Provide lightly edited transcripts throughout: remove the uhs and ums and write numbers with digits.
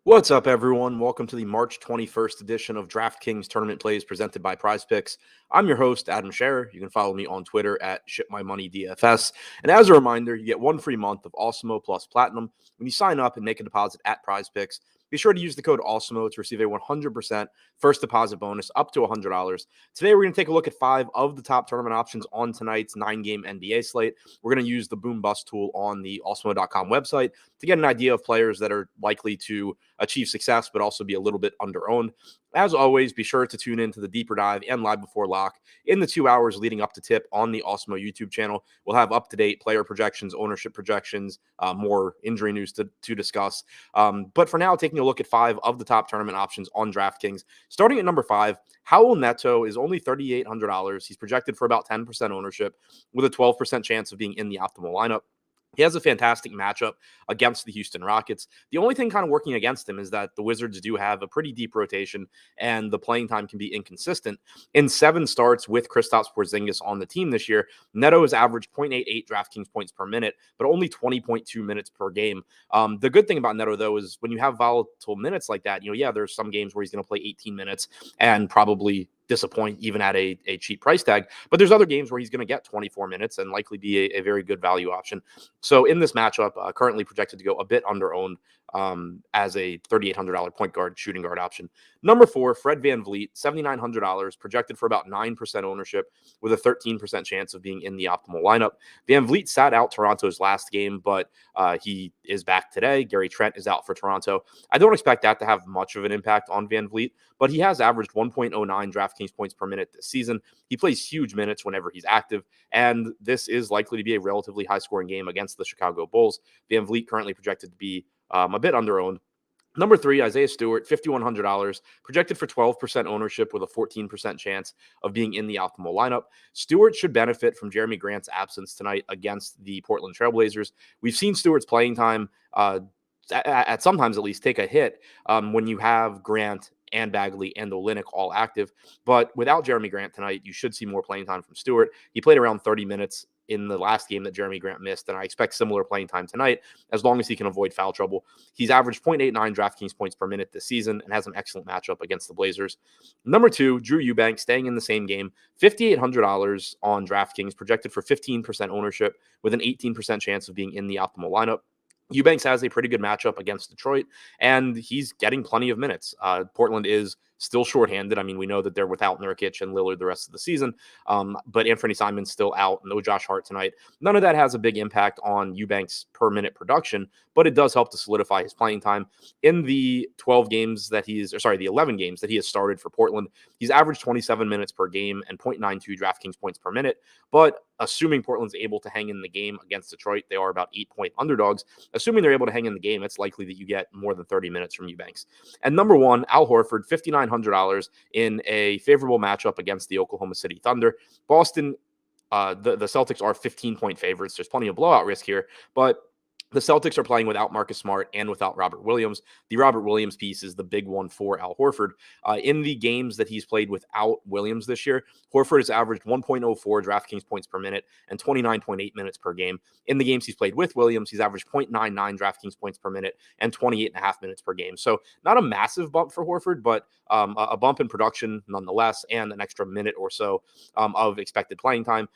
What's up, everyone? Welcome to the March 21st edition of DraftKings Tournament Plays presented by PrizePicks. I'm your host, Adam Scherer. You can follow me on Twitter at ShipMyMoneyDFS. And as a reminder, you get one free month of Awesemo plus Platinum when you sign up and make a deposit at PrizePicks. Be sure to use the code Awesemo to receive a 100% first deposit bonus up to $100. Today, we're going to take a look at 5 of the top tournament options on tonight's 9-game NBA slate. We're going to use the Boom Bust tool on the Awesemo.com website to get an idea of players that are likely to achieve success, but also be a little bit under-owned. As always, be sure to tune in to the Deeper Dive and Live Before Lock in the 2 hours leading up to tip on the Awesemo YouTube channel. We'll have up-to-date player projections, ownership projections, more injury news to discuss. But for now, taking a look at 5 of the top tournament options on DraftKings. Starting at number 5, Howell Netto is only $3,800. He's projected for about 10% ownership with a 12% chance of being in the optimal lineup. He has a fantastic matchup against the Houston Rockets. The only thing kind of working against him is that the Wizards do have a pretty deep rotation and the playing time can be inconsistent. In 7 starts with Kristaps Porzingis on the team this year, Neto has averaged 0.88 DraftKings points per minute, but only 20.2 minutes per game. The good thing about Neto, though, is when you have volatile minutes like that, there's some games where he's going to play 18 minutes and probably disappoint even at a cheap price tag. But there's other games where he's going to get 24 minutes and likely be a very good value option. So in this matchup, currently projected to go a bit under-owned as a $3,800 point guard, shooting guard option. Number 4, Fred VanVleet, $7,900, projected for about 9% ownership with a 13% chance of being in the optimal lineup. VanVleet sat out Toronto's last game, but he is back today. Gary Trent is out for Toronto. I don't expect that to have much of an impact on VanVleet, but he has averaged 1.09 DraftKings points per minute this season. He plays huge minutes whenever he's active, and this is likely to be a relatively high-scoring game against the Chicago Bulls. VanVleet currently projected to be a bit under-owned. Number 3, Isaiah Stewart, $5,100, projected for 12% ownership with a 14% chance of being in the optimal lineup. Stewart should benefit from Jeremy Grant's absence tonight against the Portland Trailblazers. We've seen Stewart's playing time at sometimes at least take a hit when you have Grant and Bagley and Olynyk all active. But without Jeremy Grant tonight, you should see more playing time from Stewart. He played around 30 minutes in the last game that Jeremy Grant missed, and I expect similar playing time tonight as long as he can avoid foul trouble. He's averaged 0.89 DraftKings points per minute this season and has an excellent matchup against the Blazers. Number 2, Drew Eubank, staying in the same game, $5,800 on DraftKings, projected for 15% ownership with an 18% chance of being in the optimal lineup. Eubanks has a pretty good matchup against Detroit, and he's getting plenty of minutes. Portland is still shorthanded. I mean, we know that they're without Nurkic and Lillard the rest of the season, but Anthony Simon's still out. No Josh Hart tonight. None of that has a big impact on Eubanks' per-minute production, but it does help to solidify his playing time. In the 11 games that he has started for Portland, he's averaged 27 minutes per game and 0.92 DraftKings points per minute. But assuming Portland's able to hang in the game against Detroit, they are about 8-point underdogs. Assuming they're able to hang in the game, it's likely that you get more than 30 minutes from Eubanks. And number 1, Al Horford, $5,900 in a favorable matchup against the Oklahoma City Thunder. Boston, the Celtics are 15-point favorites. There's plenty of blowout risk here, but the Celtics are playing without Marcus Smart and without Robert Williams. The Robert Williams piece is the big one for Al Horford. In the games that he's played without Williams this year, Horford has averaged 1.04 DraftKings points per minute and 29.8 minutes per game. In the games he's played with Williams, he's averaged 0.99 DraftKings points per minute and 28.5 minutes per game. So not a massive bump for Horford, but a bump in production nonetheless, and an extra minute or so of expected playing time.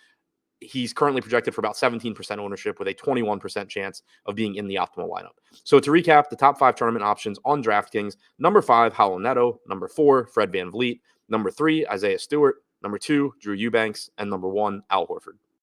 He's currently projected for about 17% ownership with a 21% chance of being in the optimal lineup. So to recap, the top 5 tournament options on DraftKings: number 5, Howell Netto; number 4, Fred VanVleet; number 3, Isaiah Stewart; number 2, Drew Eubanks; and number 1, Al Horford.